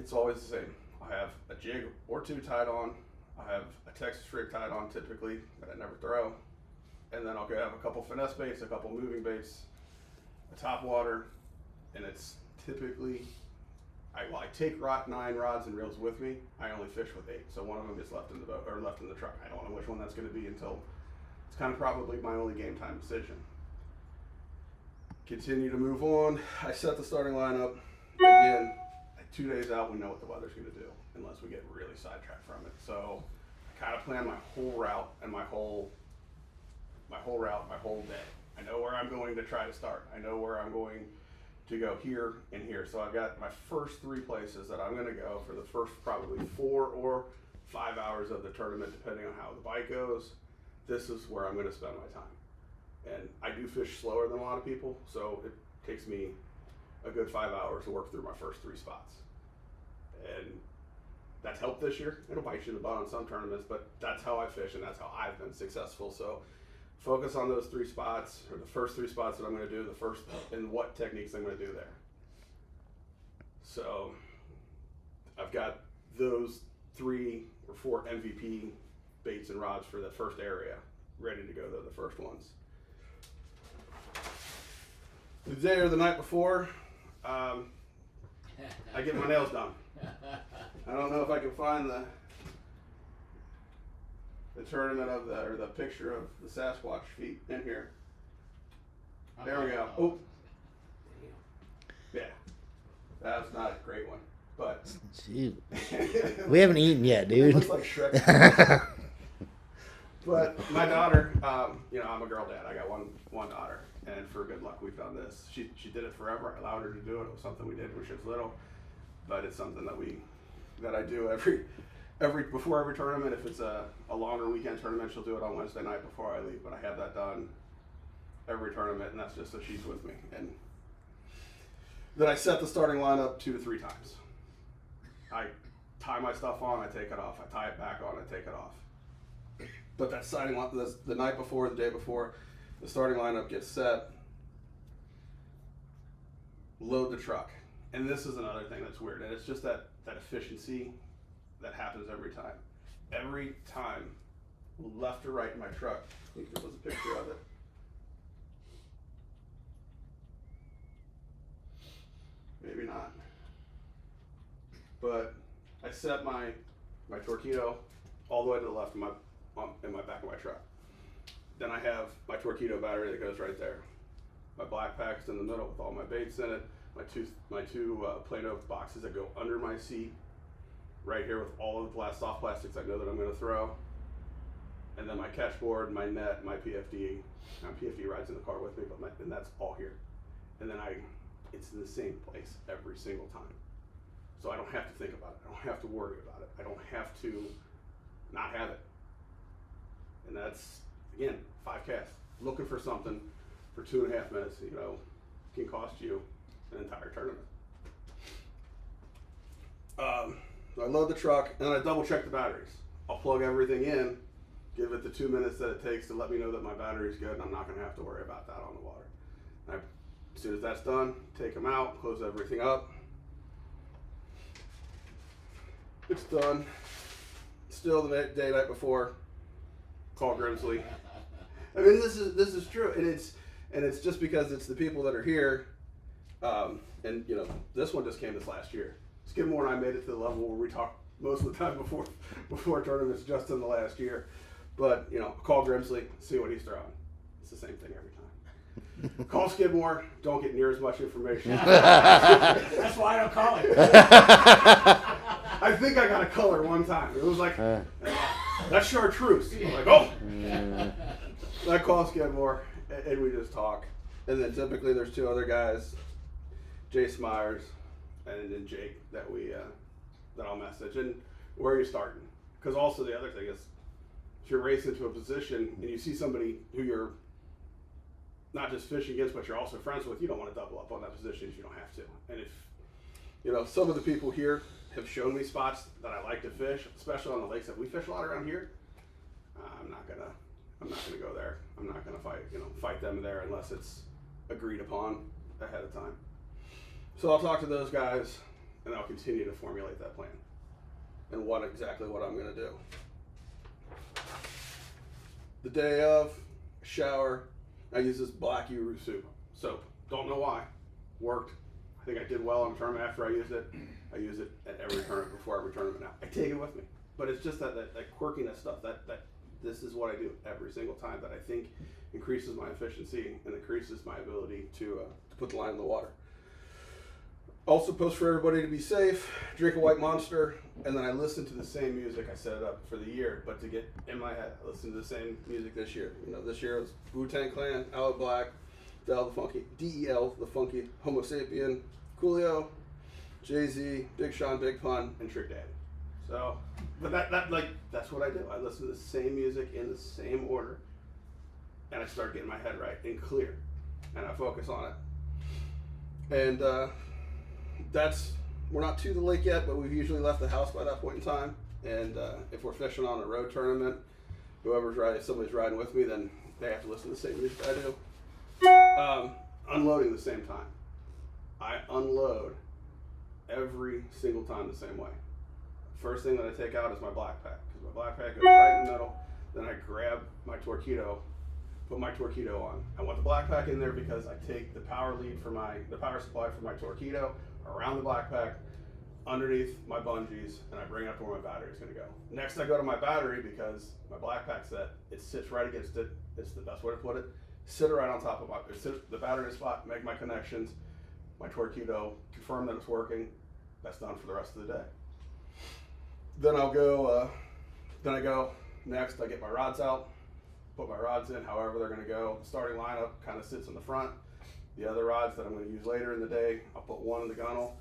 it's always the same. I have a jig or two tied on. I have a Texas rig tied on typically that I never throw. And then I'll have a couple finesse baits, a couple moving baits, a top water, and it's typically, I take 9 rods and reels with me. I only fish with 8, so one of them gets left in the boat or left in the truck. I don't know which one that's going to be until it's kind of probably my only game time decision. Continue to move on. I set the starting lineup again. 2 days out, we know what the weather's going to do, unless we get really sidetracked from it. So I kind of plan my whole route and my whole day. I know where I'm going to try to start. I know where I'm going to go here and here. So I've got my first 3 places that I'm going to go for the first probably 4 or 5 hours of the tournament, depending on how the bite goes. This is where I'm going to spend my time. And I do fish slower than a lot of people, so it takes me a good 5 hours to work through my first 3 spots. And that's helped this year. It'll bite you in the butt on some tournaments, but that's how I fish and that's how I've been successful. So focus on those 3 spots, or the first 3 spots that I'm going to do, and what techniques I'm going to do there. So I've got those 3 or 4 MVP baits and rods for the first area ready to go. They're the first ones. The day or the night before, I get my nails done. I don't know if I can find the tournament or the picture of the Sasquatch feet in here. There we go. Oh, yeah, that's not a great one, but shoot, we haven't eaten yet, dude. It looks like Shrek. But my daughter, I'm a girl dad. I got one daughter, and for good luck, we've done this. She did it forever. I allowed her to do it. It was something we did when she was little, but it's something that I do before every tournament. If it's a longer weekend tournament, she'll do it on Wednesday night before I leave. But I have that done every tournament, and that's just so she's with me. And then I set the starting lineup 2 to 3 times. I tie my stuff on, I take it off. I tie it back on, I take it off. But that starting line, the night before, the day before, the starting lineup gets set. Load the truck. And this is another thing that's weird, and it's just that efficiency that happens every time. Every time, left or right in my truck. I think there was a picture of it. Maybe not. But I set my Torpedo all the way to the left in my back of my truck. Then I have my Torpedo battery that goes right there. My black pack's in the middle with all my baits in it. My two Play-Doh boxes that go under my seat, right here with all of the soft plastics I know that I'm going to throw. And then my catch board, my net, my PFD. PFD rides in the car with me, and that's all here. And then it's in the same place every single time. So I don't have to think about it. I don't have to worry about it. I don't have to not have it. And that's, again, 5 casts. Looking for something for 2.5 minutes, can cost you an entire tournament. I load the truck, and then I double check the batteries. I'll plug everything in, give it the 2 minutes that it takes to let me know that my battery's good, and I'm not going to have to worry about that on the water. And as soon as that's done, take them out, close everything up. It's done. Still the day night before, call Grimsley. I mean, this is true, and it's just because it's the people that are here, and this one just came this last year. Skidmore and I made it to the level where we talk most of the time before tournaments, just in the last year. But call Grimsley, see what he's throwing. It's the same thing every time. Call Skidmore, don't get near as much information. That's why I don't call him. I think I got a color one time. It was like, that's chartreuse. I'm like, oh! I call Skidmore, and we just talk. And then typically there's 2 other guys, Jace Myers and then Jake, that I'll message. And where are you starting? Because also the other thing is, if you're racing to a position and you see somebody who you're not just fishing against, but you're also friends with, you don't want to double up on that position if you don't have to. And if, some of the people here have shown me spots that I like to fish, especially on the lakes that we fish a lot around here, I'm not gonna go there. I'm not gonna fight them there unless it's agreed upon ahead of time. So I'll talk to those guys, and I'll continue to formulate that plan and exactly what I'm going to do. The day of, shower, I use this black Uru soap. Don't know why. Worked. I think I did well on the tournament after I used it. I use it at every tournament, before every tournament now. I take it with me. But it's just that quirkiness stuff, that this is what I do every single time that I think increases my efficiency and increases my ability to put the line in the water. Also post for everybody to be safe, drink a white Monster, and then I listen to the same music. I set it up for the year, but to get in my head, I listen to the same music this year. You know, this year it was Wu-Tang Clan, Out Black, DEL the Funky, Homo Sapien, Coolio, Jay-Z, Big Sean, Big Pun, and Trick Daddy. So, but that's what I do. I listen to the same music in the same order, and I start getting my head right and clear, and I focus on it. And we're not to the lake yet, but we've usually left the house by that point in time. And if we're fishing on a road tournament, if somebody's riding with me, then they have to listen to the same music I do. Unloading the same time. I unload every single time the same way. First thing that I take out is my black pack, because my black pack goes right in the middle. Then I grab my Torqeedo, put my Torqeedo on. I want the black pack in there because I take the power lead for the power supply for my Torqeedo around the black pack, underneath my bungees, and I bring it up to where my battery is going to go. Next, I go to my battery because my black pack set, it sits right against it. It's the best way to put it. Sit it right on top of the battery spot, make my connections, my Torqeedo, confirm that it's working. That's done for the rest of the day. Then I go next, I get my rods out, put my rods in however they're going to go. The starting lineup kind of sits in the front. The other rods that I'm going to use later in the day, I'll put one in the gunnel.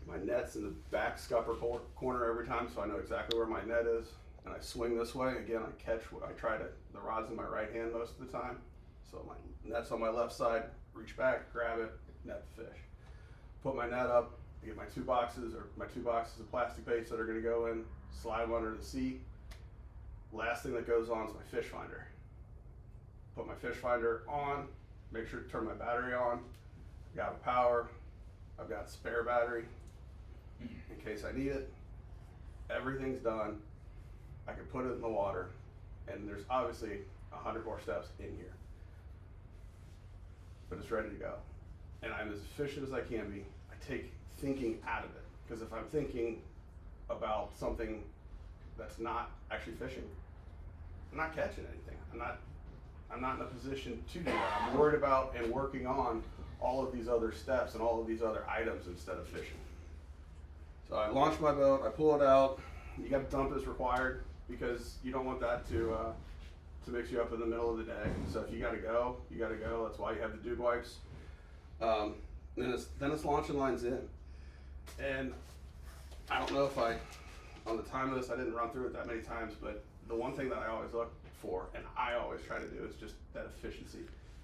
My net's in the back scupper corner every time, so I know exactly where my net is. And I swing this way. Again, the rod's in my right hand most of the time. So my net's on my left side, reach back, grab it, net the fish. Put my net up, I get my two boxes of plastic baits that are going to go in, slide them under the seat. Last thing that goes on is my fish finder. Put my fish finder on, make sure to turn my battery on. I got a power, I've got a spare battery in case I need it. Everything's done. I can put it in the water, and there's obviously 100 more steps in here. But it's ready to go. And I'm as efficient as I can be. I take thinking out of it, because if I'm thinking about something that's not actually fishing, I'm not catching anything. I'm not in a position to do that. I'm worried about and working on all of these other steps and all of these other items instead of fishing. So I launch my boat, I pull it out. You got to dump as required, because you don't want that to mix you up in the middle of the day. So if you got to go, you got to go. That's why you have the dude wipes. Then it's launching lines in. And I don't know if on the time of this, I didn't run through it that many times, but the one thing that I always look for, and I always try to do, is just that efficiency.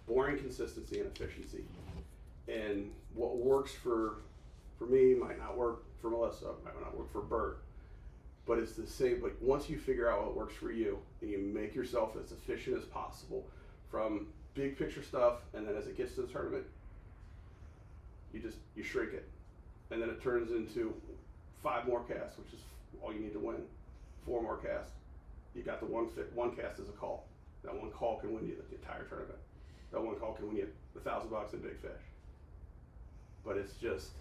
Boring consistency and efficiency. And what works for me might not work for Melissa, might not work for Bert. But it's the same, like once you figure out what works for you, and you make yourself as efficient as possible from big picture stuff, and then as it gets to the tournament, you shrink it. And then it turns into 5 more casts, which is all you need to win. 4 more casts. You got the one cast as a call. That one call can win you the entire tournament. That one call can win you $1,000 in big fish. But it's just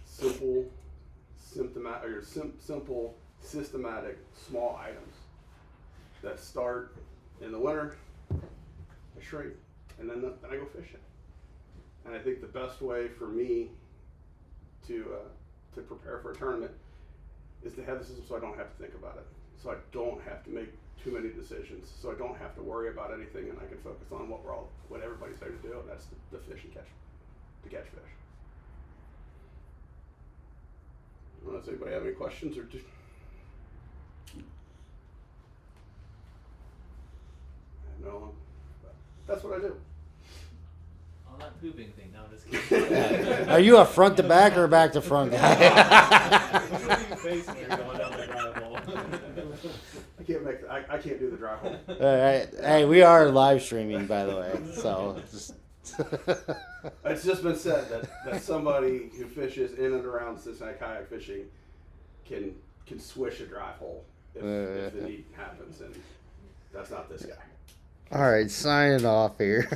simple, systematic, small items that start in the winter, I shrink, and then I go fishing. And I think the best way for me to prepare for a tournament is to have the system so I don't have to think about it. So I don't have to make too many decisions. So I don't have to worry about anything, and I can focus on what everybody's there to do, and that's the fish and catch fish. Does anybody have any questions or just? No, but that's what I do. On that pooping thing, no, I'm just kidding. Are you a front to back or a back to front guy? I can't do the dry hole. All right. Hey, we are live streaming, by the way, so just It's just been said that somebody who fishes in and around Cincinnati kayak fishing can swish a drive hole if the need happens, and that's not this guy. All right, signing off here.